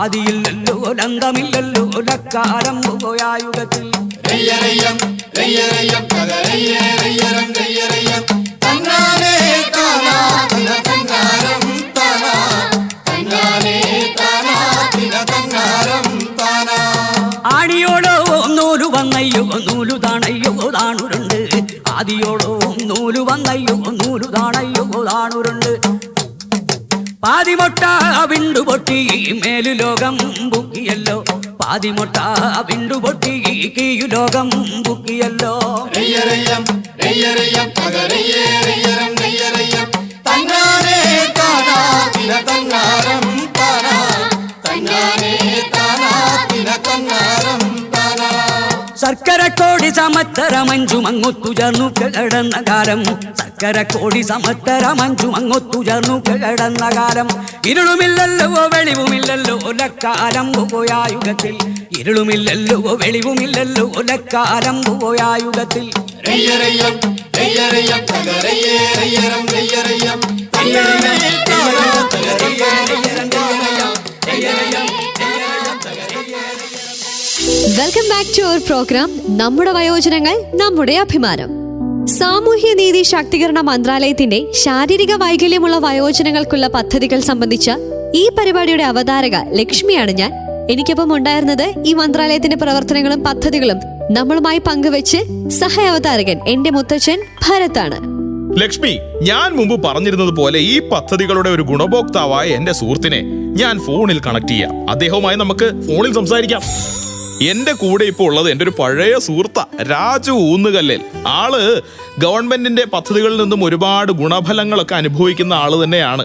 S8: ആദിയില്ലല്ലോ അന്തമില്ലല്ലോ ലക്കാലം പോയായുഗത്തിൽ ആണിയോടോ നൂലു വന്നയ്യോ നൂലു താണയ്യോ താണുരുണ്ട് ആദിയോടോ നൂലു വന്നയ്യോ നൂലു താണയ്യോ താണുരുണ്ട് പാതിമൊട്ട വിണ്ടുപൊട്ടി മേലു ലോകം ബുക്കിയല്ലോ പാതിമൊട്ട വിണ്ടുപൊട്ടി കീയു ലോകം ബുക്കിയല്ലോ ശർക്കരക്കോടി സമത്തരമഞ്ചു മങ്ങൊത്തു ചേർന്നു കിടന്ന കാലം ശർക്കരക്കോടി സമത്തരമഞ്ചു മങ്ങൊത്തു ചേർന്നു കിടന്ന കാലം ഇരുളുമില്ലല്ലോ വെളിവുമില്ലല്ലോ ലക്കാലം പോയായുഗത്തിൽ ഇരുളുമില്ലല്ലോ വെളിവുമില്ലല്ലോ ലക്കാലം പോയായുഗത്തിൽ
S4: welcome back to our program നമ്മുടെ വയോജനങ്ങൾ നമ്മുടെ അഭിമാനം. സാമൂഹ്യ നീതി ശാക്തീകരണ മന്ത്രാലയത്തിന്റെ ശാരീരിക വൈകല്യമുള്ള വയോജനങ്ങൾക്കുള്ള പദ്ധതികൾ സംബന്ധിച്ച ഈ പരിപാടിയുടെ അവതാരക ലക്ഷ്മിയാണ് ഞാൻ. എനിക്കൊപ്പം ഉണ്ടായിരുന്നത് ഈ മന്ത്രാലയത്തിന്റെ പ്രവർത്തനങ്ങളും പദ്ധതികളും നമ്മളുമായി പങ്കുവെച്ച് സഹ അവതാരകൻ എന്റെ മുത്തച്ഛൻ ഭരതാണ്.
S5: ലക്ഷ്മി, ഞാൻ മുമ്പ് പറഞ്ഞിരുന്നത് പോലെ ഈ പദ്ധതികളുടെ ഒരു ഗുണഭോക്താവായ എന്റെ സുഹൃത്തിനെ ഞാൻ ഫോണിൽ കണക്ട് ചെയ്യാം. അദ്ദേഹവുമായി നമുക്ക് ഫോണിൽ സംസാരിക്കാം. എന്റെ കൂടെ ഇപ്പോൾ ഉള്ളത് എന്റെ ഒരു പഴയ സുഹൃത്ത രാജു ഊന്നുകല്ലിൽ. ആള് ഗവൺമെന്റിന്റെ പദ്ധതികളിൽ നിന്നും ഒരുപാട് ഗുണഫലങ്ങളൊക്കെ അനുഭവിക്കുന്ന ആള് തന്നെയാണ്.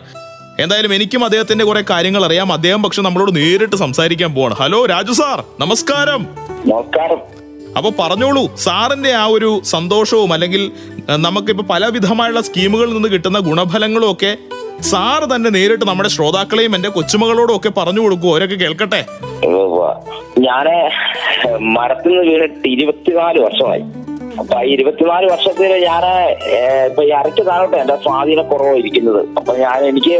S5: എന്തായാലും എനിക്കും അദ്ദേഹത്തിന്റെ കുറെ കാര്യങ്ങൾ അറിയാം. അദ്ദേഹം പക്ഷെ നമ്മളോട് നേരിട്ട് സംസാരിക്കാൻ പോവാണ്. ഹലോ രാജു സാർ, നമസ്കാരം.
S9: നമസ്കാരം.
S5: അപ്പൊ പറഞ്ഞോളൂ, സാറിന്റെ ആ ഒരു സന്തോഷവും അല്ലെങ്കിൽ നമുക്കിപ്പോ പലവിധമായുള്ള സ്കീമുകളിൽ നിന്ന് കിട്ടുന്ന ഗുണഫലങ്ങളും ഒക്കെ സാറ് തന്നെ നേരിട്ട് നമ്മുടെ ശ്രോതാക്കളെയും എന്റെ കൊച്ചുമകളോടും ഒക്കെ പറഞ്ഞു കൊടുക്കൂ, അവരൊക്കെ കേൾക്കട്ടെ.
S9: ഞാന് മരത്തിൽ നിന്ന് വീണിട്ട് 24 വർഷമായി. അപ്പൊ 24 വർഷത്തിന് ഞാന് ഇപ്പൊ ഈ അരക്ക് താഴോട്ട് എന്റെ സ്വാധീനക്കുറവ് ഇരിക്കുന്നത്. അപ്പൊ എനിക്ക്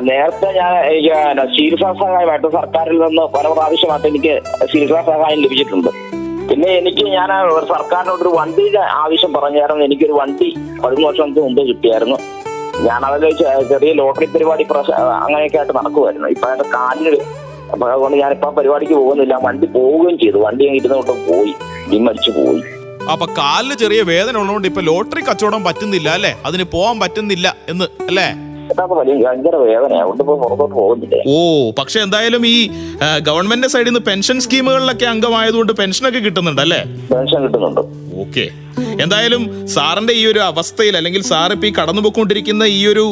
S9: നേരത്തെ എനിക്ക് ചികിത്സാ സഹായമായിട്ട് സർക്കാരിൽ നിന്ന് പല പ്രാവശ്യമായിട്ട് എനിക്ക് ചികിത്സാ സഹായം ലഭിച്ചിട്ടുണ്ട്. പിന്നെ ഞാൻ ഒരു സർക്കാരിനോടൊരു വണ്ടിയുടെ ആവശ്യം പറഞ്ഞായിരുന്നു. എനിക്കൊരു വണ്ടി 13 വർഷത്തിന് മുമ്പ് കിട്ടിയായിരുന്നു. ഞാൻ അതിൽ ചെറിയ ലോട്ടറി പരിപാടി അങ്ങനെയൊക്കെ ആയിട്ട് നടക്കുമായിരുന്നു. ഇപ്പൊ എന്റെ കാലിന്, അപ്പൊ അതുകൊണ്ട് ഞാനിപ്പോ പരിപാടിക്ക് പോകുന്നില്ല. വണ്ടി പോവുകയും ചെയ്തു. വണ്ടി ഇരുന്നോട്ട് പോയി, ഡിമ്മടിച്ചു പോയി.
S5: അപ്പൊ കാലിന് ചെറിയ വേദന ഉള്ളതുകൊണ്ട് ഇപ്പൊ ലോട്ടറി കച്ചവടം പറ്റുന്നില്ല അല്ലെ, അതിന് പോവാൻ പറ്റുന്നില്ല എന്ന് അല്ലേ?
S9: ഭയങ്കര വേദനയാണ്, പുറത്തോട്ട് പോകുന്നില്ല.
S5: ഓ, പക്ഷെ എന്തായാലും ഈ ഗവൺമെന്റ് സൈഡിൽ നിന്ന് പെൻഷൻ സ്കീമുകളിലൊക്കെ അംഗമായതുകൊണ്ട് പെൻഷനൊക്കെ കിട്ടുന്നുണ്ട് അല്ലേ?
S9: പെൻഷൻ കിട്ടുന്നുണ്ട്.
S5: ഓക്കെ. എന്തായാലും സാറിന്റെ ഈ ഒരു അവസ്ഥയിൽ അല്ലെങ്കിൽ സാർ ഇപ്പൊ ഈ കടന്നുപോയിക്കൊണ്ടിരിക്കുന്ന ഈ ഒരു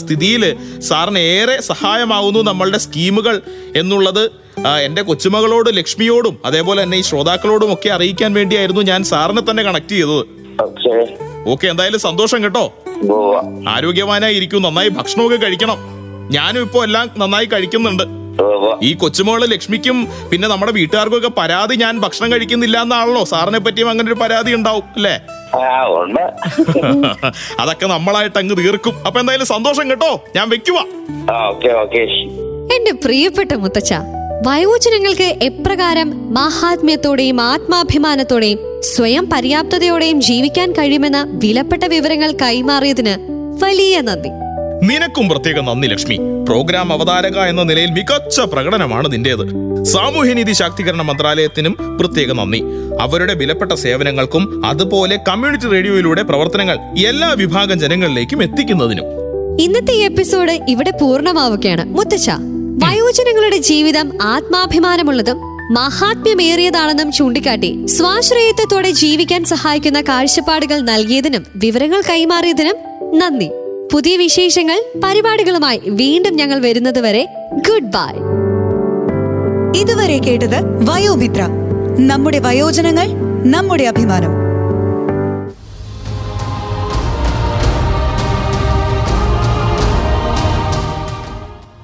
S5: സ്ഥിതിയിൽ സാറിന് ഏറെ സഹായമാവുന്നു നമ്മളുടെ സ്കീമുകൾ എന്നുള്ളത് എന്റെ കൊച്ചുമകളോട് ലക്ഷ്മിയോടും അതേപോലെ തന്നെ ഈ ശ്രോതാക്കളോടും ഒക്കെ അറിയിക്കാൻ വേണ്ടിയായിരുന്നു ഞാൻ സാറിനെ തന്നെ കണക്ട് ചെയ്തത്. ഓക്കെ, എന്തായാലും സന്തോഷം കേട്ടോ. ആരോഗ്യവാനായി ഇരിക്കും, നന്നായി ഭക്ഷണമൊക്കെ കഴിക്കണം. ഞാനും ഇപ്പൊ എല്ലാം നന്നായി കഴിക്കുന്നുണ്ട്. ഈ കൊച്ചുമോള് ലക്ഷ്മിക്കും പിന്നെ നമ്മുടെ വീട്ടുകാർക്കും ഒക്കെ പരാതി ഞാൻ ഭക്ഷണം കഴിക്കുന്നില്ല എന്നാണല്ലോ. സാറിനെ പറ്റിയും അങ്ങനെ ഒരു പരാതി ഉണ്ടാവും അല്ലേ? അതൊക്കെ നമ്മളായിട്ട് അങ്ങ് തീർക്കും. അപ്പൊ എന്തായാലും സന്തോഷം കേട്ടോ, ഞാൻ വെക്കുവാ.
S4: എന്റെ പ്രിയപ്പെട്ട മുത്തച്ഛ, വയോജനങ്ങൾക്ക് എപ്രകാരം മാഹാത്മ്യത്തോടെയും ആത്മാഭിമാനത്തോടെയും സ്വയം പര്യാപ്തതയോടെയും ജീവിക്കാൻ കഴിയുമെന്ന വിലപ്പെട്ട വിവരങ്ങൾ കൈമാറിയതിന് വലിയ നന്ദി.
S5: നിനക്കും പ്രത്യേക നന്ദി ലക്ഷ്മി. പ്രോഗ്രാം അവതാരക എന്ന നിലയിൽ മികച്ച പ്രകടനമാണ് നിന്റേത്. സാമൂഹ്യനീതി ശാക്തീകരണ മന്ത്രാലയത്തിനും പ്രത്യേക നന്ദി. അവരുടെ വിലപ്പെട്ട സേവനങ്ങൾക്കും അതുപോലെ കമ്മ്യൂണിറ്റി റേഡിയോയിലൂടെ പ്രവർത്തനങ്ങൾ എല്ലാ വിഭാഗം ജനങ്ങളിലേക്കും എത്തിക്കുന്നതിനും.
S4: ഇന്നത്തെ ഈ എപ്പിസോഡ് ഇവിടെ പൂർണ്ണമാവുകയാണ്. മുത്തച്ഛ, വയോജനങ്ങളുടെ ജീവിതം ആത്മാഭിമാനമുള്ളതും മഹാത്മ്യമേറിയതാണെന്നും ചൂണ്ടിക്കാട്ടി സ്വാശ്രയത്വത്തോടെ ജീവിക്കാൻ സഹായിക്കുന്ന കാഴ്ചപ്പാടുകൾ നൽകിയതിനും വിവരങ്ങൾ കൈമാറിയതിനും നന്ദി. പുതിയ വിശേഷങ്ങൾ, പരിപാടികളുമായി വീണ്ടും ഞങ്ങൾ വരുന്നതുവരെ ഗുഡ് ബൈ.
S2: ഇതുവരെ കേട്ടത് വയോമിത്ര, നമ്മുടെ വയോജനങ്ങൾ നമ്മുടെ അഭിമാനം.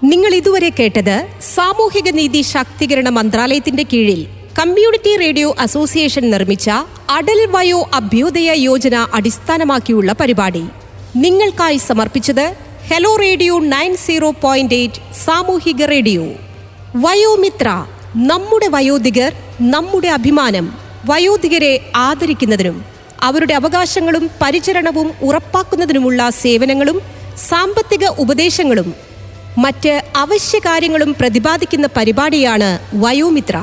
S10: നിങ്ങൾ ഇതുവരെ കേട്ടത് സാമൂഹിക നീതി ശാക്തീകരണ മന്ത്രാലയത്തിന്റെ കീഴിൽ കമ്മ്യൂണിറ്റി റേഡിയോ അസോസിയേഷൻ നിർമ്മിച്ച അടൽ വയോ അഭ്യുദയ യോജന അടിസ്ഥാനമാക്കിയുള്ള പരിപാടി. നിങ്ങൾക്കായി സമർപ്പിച്ചത് ഹലോ റേഡിയോ 90.8 സാമൂഹിക റേഡിയോ. വയോമിത്ര, നമ്മുടെ വയോധികർ നമ്മുടെ അഭിമാനം. വയോധികരെ ആദരിക്കുന്നതിനും അവരുടെ അവകാശങ്ങളും പരിചരണവും ഉറപ്പാക്കുന്നതിനുമുള്ള സേവനങ്ങളും സാമ്പത്തിക ഉപദേശങ്ങളും മറ്റ് അവശ്യ കാര്യങ്ങളും പ്രതിപാദിക്കുന്ന പരിപാടിയാണ് വയോമിത്ര.